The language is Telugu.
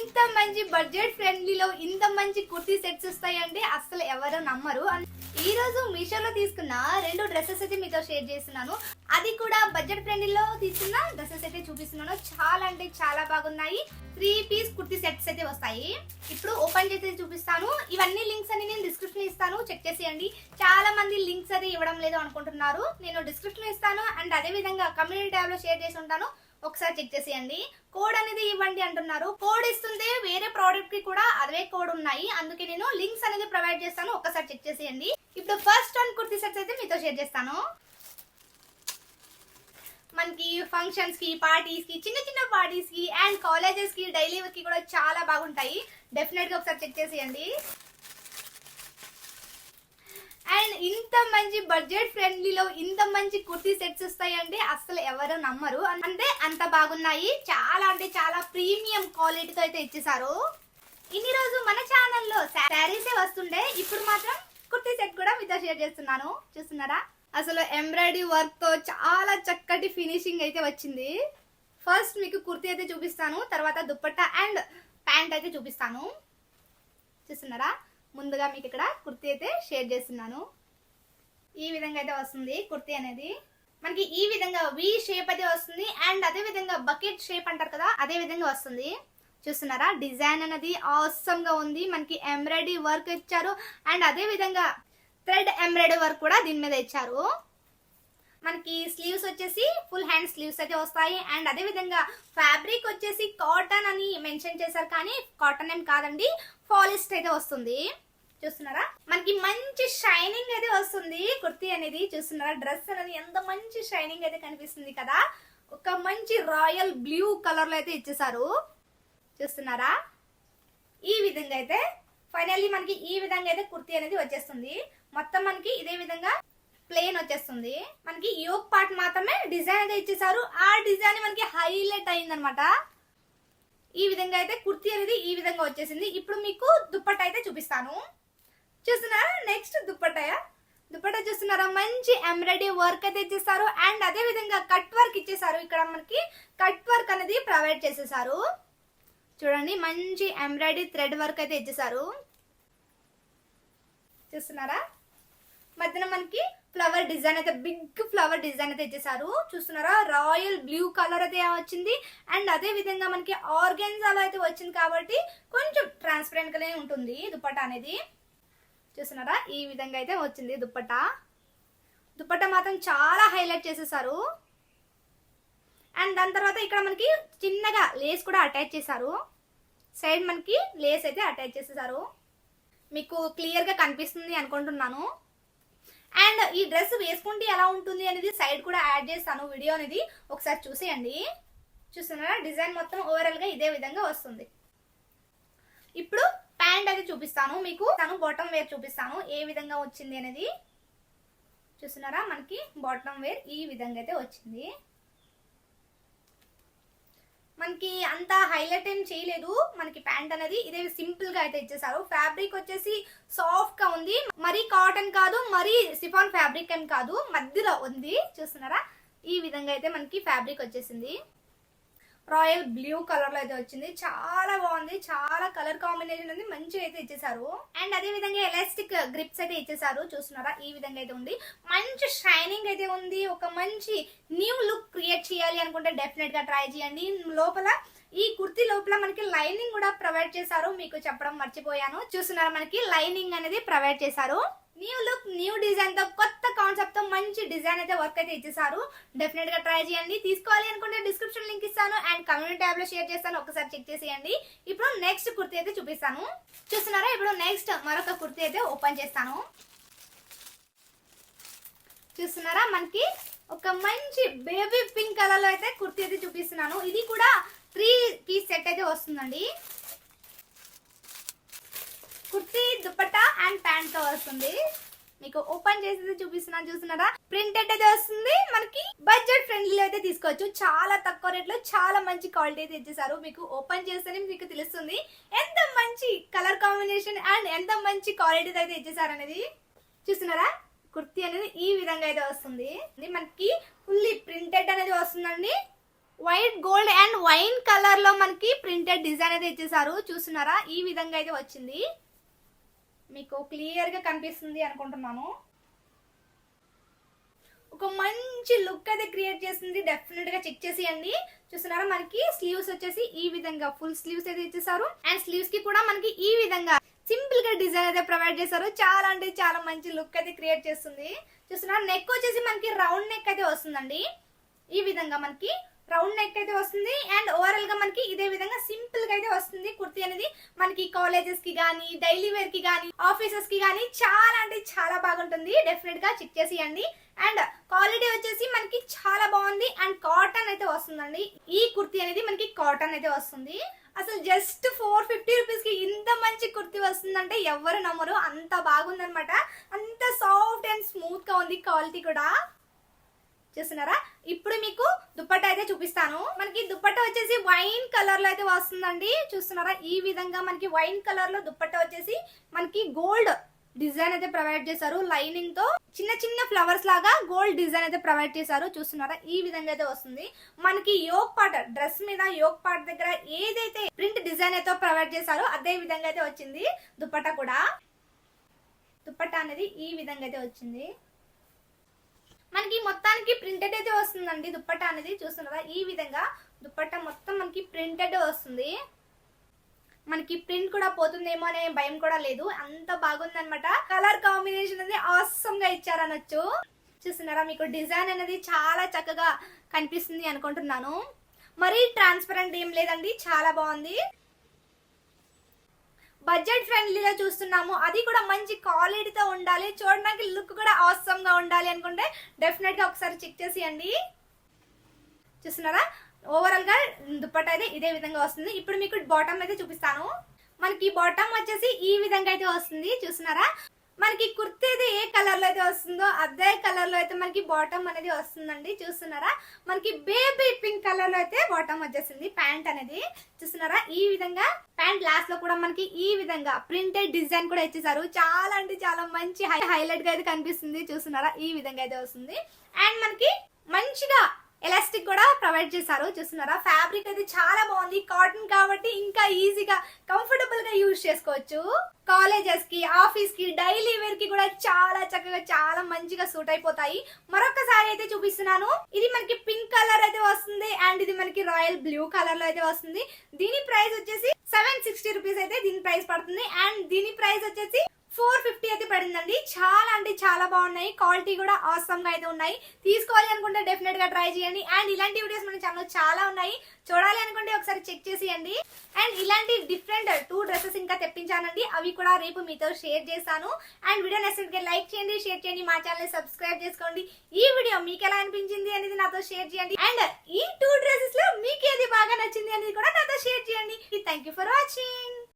ఇంత మంచి బడ్జెట్ ఫ్రెండ్లీలో ఇంత మంచి కుర్తీ సెట్స్ వస్తాయంటే అసలు ఎవరు నమ్మరు. ఈ రోజు మీషోలో తీసుకున్న 2 డ్రెస్సెస్ అయితే మీతో షేర్ చేస్తున్నాను. అది కూడా బడ్జెట్ ఫ్రెండ్లీలో తీసుకున్న డ్రెస్సెస్ అయితే చూపిస్తున్నాను. చాలా అంటే చాలా బాగున్నాయి. 3 పీస్ కుర్తీ సెట్స్ అయితే వస్తాయి. ఇప్పుడు ఓపెన్ చేసి చూపిస్తాను. ఇవన్నీ లింక్స్ అన్ని నేను డిస్క్రిప్షన్ ఇస్తాను, చెక్ చేసేయండి. చాలా మంది లింక్స్ అయితే ఇవ్వడం లేదు అనుకుంటున్నారు. నేను డిస్క్రిప్షన్ ఇస్తాను అండ్ అదే విధంగా కమ్యూనిటీ ట్యాబ్ లో షేర్ చేసి ఉంటాను, ఒకసారి చెక్ చేసేయండి. కోడ్ అనేది ఇవ్వండి అంటున్నారు. కోడ్ ఇస్తుంటే వేరే ప్రోడక్ట్ కి కూడా అదే కోడ్ ఉన్నాయి, అందుకే నేను లింక్స్ అనేది ప్రొవైడ్ చేస్తాను, ఒకసారి చెక్ చేసేయండి. ఇప్పుడు ఫస్ట్ 1 కుర్తీ సెట్స్ అయితే మీతో షేర్ చేస్తాను. మనకి ఫంక్షన్స్ కి, పార్టీస్ కి, చిన్న చిన్న పార్టీస్ కి అండ్ కాలేజెస్ కి, డైలీ వర్క్ కి కూడా చాలా బాగుంటాయి. డెఫినెట్ గా ఒకసారి చెక్ చేసేయండి. అండ్ ఇంత మంచి బడ్జెట్ ఫ్రెండ్లీలో ఇంత మంచి కుర్తీ సెట్స్ వస్తాయంటే అసలు ఎవరు నమ్మరు. అంటే అంత బాగున్నాయి. చాలా అంటే చాలా ప్రీమియం క్వాలిటీతో అయితే ఇచ్చేసారు. ఇన్ని రోజు మన ఛానల్లో శారీసే వస్తుండే, ఇప్పుడు మాత్రం కుర్తీ సెట్ కూడా మీతో షేర్ చేస్తున్నాను. చూస్తున్నారా, అసలు ఎంబ్రాయిడరీ వర్క్ తో చాలా చక్కటి ఫినిషింగ్ అయితే వచ్చింది. ఫస్ట్ మీకు కుర్తీ అయితే చూపిస్తాను, తర్వాత దుప్పట్టా అండ్ ప్యాంట్ అయితే చూపిస్తాను. చూస్తున్నారా, ముందుగా మీకు ఇక్కడ కుర్తీ అయితే షేర్ చేస్తున్నాను. ఈ విధంగా అయితే వస్తుంది కుర్తీ అనేది. మనకి ఈ విధంగా వి షేప్ అయితే వస్తుంది అండ్ అదే విధంగా బకెట్ షేప్ అంటారు కదా, అదే విధంగా వస్తుంది. చూస్తున్నారా, డిజైన్ అనేది ఆసమ్ గా ఉంది. మనకి ఎంబ్రాయిడరీ వర్క్ ఇచ్చారు అండ్ అదే విధంగా థ్రెడ్ ఎంబ్రాయిడరీ వర్క్ కూడా దీని మీద ఇచ్చారు. మనకి స్లీవ్స్ వచ్చేసి ఫుల్ హ్యాండ్ స్లీవ్స్ అయితే వస్తాయి అండ్ అదే విధంగా ఫ్యాబ్రిక్ వచ్చేసి కాటన్ అని మెన్షన్ చేశారు, కానీ కాటన్ ఏం కాదండి, పాలిస్టర్ అయితే వస్తుంది. చూస్తున్నారా, మనకి మంచి షైనింగ్ అయితే వస్తుంది కుర్తీ అనేది. చూస్తున్నారా, డ్రెస్ అనేది ఎంత మంచి షైనింగ్ అయితే కనిపిస్తుంది కదా. ఒక మంచి రాయల్ బ్లూ కలర్ లో అయితే ఇచ్చేసారు. చూస్తున్నారా, ఈ విధంగా అయితే ఫైనల్లీ మనకి ఈ విధంగా అయితే కుర్తీ అనేది వచ్చేస్తుంది. మొత్తం మనకి ఇదే విధంగా ప్లేన్ వచ్చేస్తుంది. మనకి యోక్ పార్ట్ మాత్రమే డిజైన్ అయితే ఇచ్చేసారు. ఆ డిజైన్ మనకి హైలైట్ అయిందనమాట. ఈ విధంగా అయితే కుర్తీ అనేది ఈ విధంగా వచ్చేసింది. ఇప్పుడు మీకు దుప్పట్టా అయితే చూపిస్తాను. చూస్తున్నారా, నెక్స్ట్ దుప్పట్టా చూస్తున్నారా, మంచి ఎంబ్రాయిడరీ వర్క్ అయితే ఇచ్చేసారు అండ్ అదే విధంగా కట్ వర్క్ ఇచ్చేసారు. ఇక్కడ మనకి కట్ వర్క్ అనేది ప్రొవైడ్ చేసేసారు. చూడండి, మంచి ఎంబ్రాయిడరీ థ్రెడ్ వర్క్ అయితే ఇచ్చేసారు. చూస్తున్నారా, మధ్యన మనకి ఫ్లవర్ డిజైన్ అయితే, బిగ్ ఫ్లవర్ డిజైన్ అయితే ఇచ్చేసారు. చూస్తున్నారా, రాయల్ బ్లూ కలర్ అయితే వచ్చింది అండ్ అదే విధంగా మనకి ఆర్గెన్జాలో అయితే వచ్చింది కాబట్టి కొంచెం ట్రాన్స్పరెంట్ గానే ఉంటుంది దుప్పట్టా అనేది. చూస్తున్నారా, ఈ విధంగా అయితే వచ్చింది దుప్పట్టా మాత్రం చాలా హైలైట్ చేసేసారు. అండ్ దాని తర్వాత ఇక్కడ మనకి చిన్నగా లేస్ కూడా అటాచ్ చేశారు. సైడ్ మనకి లేస్ అయితే అటాచ్ చేసేసారు. మీకు క్లియర్ గా కనిపిస్తుంది అనుకుంటున్నాను. అండ్ ఈ డ్రెస్ వేసుకుంటే ఎలా ఉంటుంది అనేది సైడ్ కూడా యాడ్ చేస్తాను వీడియో అనేది, ఒకసారి చూసేయండి. చూస్తున్నారా, డిజైన్ మొత్తం ఓవరాల్ గా ఇదే విధంగా వస్తుంది. ఇప్పుడు ప్యాంట్ అయితే చూపిస్తాను మీకు, బాటమ్ వేర్ చూపిస్తాను ఏ విధంగా వచ్చింది అనేది. చూస్తున్నారా, మనకి బాటమ్ వేర్ ఈ విధంగా అయితే వచ్చింది. మనకి అంత హైలైట్ ఏం చేయలేదు. మనకి ప్యాంట్ అనేది ఇదే సింపుల్ గా అయితే ఇచ్చేసారు. ఫ్యాబ్రిక్ వచ్చేసి సాఫ్ట్ గా ఉంది, మరీ కాటన్ కాదు, మరీ సిఫాన్ ఫ్యాబ్రిక్ ఏం కాదు, మధ్యలో ఉంది. చూస్తున్నారా, ఈ విధంగా అయితే మనకి ఫ్యాబ్రిక్ వచ్చేసింది. రాయల్ బ్లూ కలర్ లో అయితే వచ్చింది. చాలా బాగుంది, చాలా కలర్ కాంబినేషన్ ఉంది, మంచిగా అయితే ఇచ్చేసారు. అండ్ అదే విధంగా ఎలాస్టిక్ గ్రిప్స్ అయితే ఇచ్చేసారు. చూస్తున్నారా, ఈ విధంగా అయితే ఉంది. మంచి షైనింగ్ అయితే ఉంది. ఒక మంచి న్యూ లుక్ క్రియేట్ చేయాలి అనుకుంటే డెఫినెట్ గా ట్రై చేయండి. లోపల ఈ కుర్తీ లోపల మనకి లైనింగ్ కూడా ప్రొవైడ్ చేశారు, మీకు చెప్పడం మర్చిపోయాను. చూస్తున్నారా, మనకి లైనింగ్ అనేది ప్రొవైడ్ చేశారు. న్యూ లుక్, న్యూ డిజైన్ తో, కొత్త కాన్సెప్ట్ తో మంచి డిజైన్ అయితే వర్క్ అయితే ఇచ్చేసారు. డెఫినెట్ గా ట్రై చేయండి. తీసుకోవాలి అనుకుంటే డిస్క్రిప్షన్ లింక్ ఇస్తాను అండ్ కమ్యూనిటీ ట్యాబ్ లో షేర్ చేస్తాను, ఒకసారి చెక్ చేసేయండి. ఇప్పుడు నెక్స్ట్ కుర్తీ అయితే చూపిస్తాను. చూస్తున్నారా, ఇప్పుడు నెక్స్ట్ మరొక కుర్తీ అయితే ఓపెన్ చేస్తాను. చూస్తున్నారా, మనకి ఒక మంచి బేబీ పింక్ కలర్ లో అయితే కుర్తీ అయితే చూపిస్తున్నాను. ఇది కూడా 3 పీస్ సెట్ అయితే వస్తుందండి. కుర్తీ, దుప్పట్టా అండ్ ప్యాంట్ తో వస్తుంది. మీకు ఓపెన్ చేసి చూపిస్తున్నాను. చూస్తున్నారా, ప్రింటెడ్ అయితే వస్తుంది. మనకి బడ్జెట్ ఫ్రెండ్లీ అయితే తీసుకోవచ్చు. చాలా తక్కువ రేట్ లో చాలా మంచి క్వాలిటీ అయితే ఇచ్చేసారు. మీకు ఓపెన్ చేస్తేనే మీకు తెలుస్తుంది ఎంత మంచి కలర్ కాంబినేషన్ అండ్ ఎంత మంచి క్వాలిటీ అయితే ఇచ్చేసారు అనేది. చూస్తున్నారా, కుర్తీ అనేది ఈ విధంగా అయితే వస్తుంది. మనకి ఫుల్లీ ప్రింటెడ్ అనేది వస్తుందండి. White gold and wine colour లో మనకి ప్రింటెడ్ డిజైన్ అయితే ఇచ్చేసారు. చూస్తున్నారా, ఈ విధంగా అయితే వచ్చింది. మీకు క్లియర్ గా కనిపిస్తుంది అనుకుంటున్నాను. ఒక మంచి లుక్ అయితే క్రియేట్ చేస్తుంది, డెఫినెట్ గా చెక్ చేసేయండి. చూస్తున్నారా, మనకి స్లీవ్స్ వచ్చేసి ఈ విధంగా ఫుల్ స్లీవ్స్ అయితే ఇచ్చేసారు. అండ్ స్లీవ్స్ కి కూడా మనకి ఈ విధంగా సింపుల్ గా డిజైన్ అయితే ప్రొవైడ్ చేశారు. చాలా అంటే చాలా మంచి లుక్ అయితే క్రియేట్ చేస్తుంది. చూస్తున్నారా, నెక్ వచ్చేసి మనకి రౌండ్ నెక్ అయితే వస్తుందండి. ఈ విధంగా మనకి రౌండ్ నెక్ అయితే వస్తుంది. అండ్ ఓవరాల్ గా మనకి ఇదే విధంగా సింపుల్ గా అయితే వస్తుంది. కుర్తీ అనేది మనకి కాలేజెస్ కి గానీ, డైలీ వేర్ కి గానీ, ఆఫీసెస్ కి గానీ చాలా అంటే చాలా బాగుంటుంది. డెఫినెట్ గా చెక్ చేసేయండి. అండ్ క్వాలిటీ వచ్చేసి మనకి చాలా బాగుంది. అండ్ కాటన్ అయితే వస్తుందండి. ఈ కుర్తీ అనేది మనకి కాటన్ అయితే వస్తుంది. అసలు జస్ట్ 450 రూపీస్ కి ఇంత మంచి కుర్తీ వస్తుందంటే ఎవరు నమ్మరు. అంత బాగుందన్నమాట. అంత సాఫ్ట్ అండ్ స్మూత్ గా ఉంది క్వాలిటీ కూడా. చూస్తున్నారా, ఇప్పుడు మీకు దుపట్టా అయితే చూపిస్తాను. మనకి దుపట్టా వచ్చేసి వైన్ కలర్ లో అయితే వస్తుందండి. చూస్తున్నారా, ఈ విధంగా మనకి వైన్ కలర్ లో దుపట్టా వచ్చేసి మనకి గోల్డ్ డిజైన్ అయితే ప్రొవైడ్ చేశారు. లైనింగ్ తో చిన్న చిన్న ఫ్లవర్స్ లాగా గోల్డ్ డిజైన్ అయితే ప్రొవైడ్ చేశారు. చూస్తున్నారా, ఈ విధంగా అయితే వస్తుంది. మనకి యోక్ పార్ట్, డ్రెస్ మీద యోక్ పార్ట్ దగ్గర ఏదైతే ప్రింట్ డిజైన్ అయితే ప్రొవైడ్ చేశారో అదే విధంగా అయితే వచ్చింది దుపట్టా కూడా. దుపట్టా అనేది ఈ విధంగా అయితే వచ్చింది. మనకి మొత్తానికి ప్రింటెడ్ అయితే వస్తుందండి దుపట్టా అనేది. చూస్తున్నారా, ఈ విధంగా దుపట్టా మొత్తం మనకి ప్రింటెడ్ వస్తుంది. మనకి ప్రింట్ కూడా పోతుందేమో అనే భయం కూడా లేదు. అంత బాగుందన్నమాట. కలర్ కాంబినేషన్ అనేది ఆసమ్ గా ఇచ్చారనొచ్చు. చూస్తున్నారా, మీకు డిజైన్ అనేది చాలా చక్కగా కనిపిస్తుంది అనుకుంటున్నాను. మరీ ట్రాన్స్పరెంట్ ఏం లేదండి, చాలా బాగుంది. బడ్జెట్ ఫ్రెండ్లీగా చూస్తున్నాము, అది కూడా మంచి క్వాలిటీతో ఉండాలి, చూడడానికి లుక్ కూడా ఆసమ్ గా ఉండాలి అనుకుంటే డెఫినెట్ గా ఒకసారి చెక్ చేసేయండి. చూస్తున్నారా, ఓవరాల్ గా దుపట్టా అయితే ఇదే విధంగా వస్తుంది. ఇప్పుడు మీకు బాటమ్ అయితే చూపిస్తాను. మనకి బాటమ్ వచ్చేసి ఈ విధంగా అయితే వస్తుంది. చూస్తున్నారా, మనకి కుర్తీ అయితే ఏ కలర్ లో అయితే వస్తుందో అదే కలర్ లో అయితే మనకి బాటమ్ అనేది వస్తుందండి. చూస్తున్నారా, మనకి బేబీ పింక్ కలర్ లో అయితే బాటమ్ వచ్చేసింది. ప్యాంట్ అనేది చూస్తున్నారా, ఈ విధంగా ప్యాంట్ లాస్ట్ లో కూడా మనకి ఈ విధంగా ప్రింటెడ్ డిజైన్ కూడా ఇచ్చేసారు. చాలా అంటే చాలా మంచి హైలైట్ గా అయితే కనిపిస్తుంది. చూస్తున్నారా, ఈ విధంగా అయితే వస్తుంది. అండ్ మనకి మంచిగా ఎలాస్టిక్ కూడా ప్రొవైడ్ చేశారు. చూస్తున్నారా, ఫ్యాబ్రిక్ అయితే చాలా బాగుంది. కాటన్ కాబట్టి ఇంకా ఈజీగా కంఫర్టబుల్ గా యూజ్ చేసుకోవచ్చు. కాలేజెస్ కి, ఆఫీస్ కి, డైలీ వేర్ కి కూడా చాలా చక్కగా చాలా మంచిగా సూట్ అయిపోతాయి. మరొకసారి అయితే చూపిస్తున్నాను. ఇది మనకి పింక్ కలర్ అయితే వస్తుంది. అండ్ ఇది మనకి రాయల్ బ్లూ కలర్ లో అయితే వస్తుంది. దీని ప్రైస్ వచ్చేసి 760 రూపీస్ అయితే దీని ప్రైస్ పడుతుంది. అండ్ దీని ప్రైస్ వచ్చేసి 450 అయితే పడిందండి. చాలా అంటే చాలా బాగున్నాయి. క్వాలిటీ కూడా ఆసమ్ గా అయితే ఉన్నాయి. తీసుకోవాలి అనుకుంటే డెఫినెట్ గా ట్రై చేయండి. అండ్ ఇలాంటి వీడియోస్ మన ఛానల్ చాలా ఉన్నాయి, చూడాలి అనుకుంటే ఒకసారి చెక్ చేసేయండి. అండ్ ఇలాంటి డిఫరెంట్ 2 డ్రెస్సెస్ ఇంకా తెప్పించానండి. అవి కూడా రేపు మీతో షేర్ చేస్తాను. అండ్ వీడియో నచ్చితే లైక్ చేయండి, షేర్ చేయండి, మా ఛానల్ సబ్స్క్రైబ్ చేసుకోండి. ఈ వీడియో మీకు ఎలా అనిపించింది అనేది నాతో షేర్ చేయండి. అండ్ ఈ 2 డ్రెస్సెస్ లో మీకు ఏది బాగా నచ్చింది అనేది కూడా నాతో షేర్ చేయండి. Thank you for watching.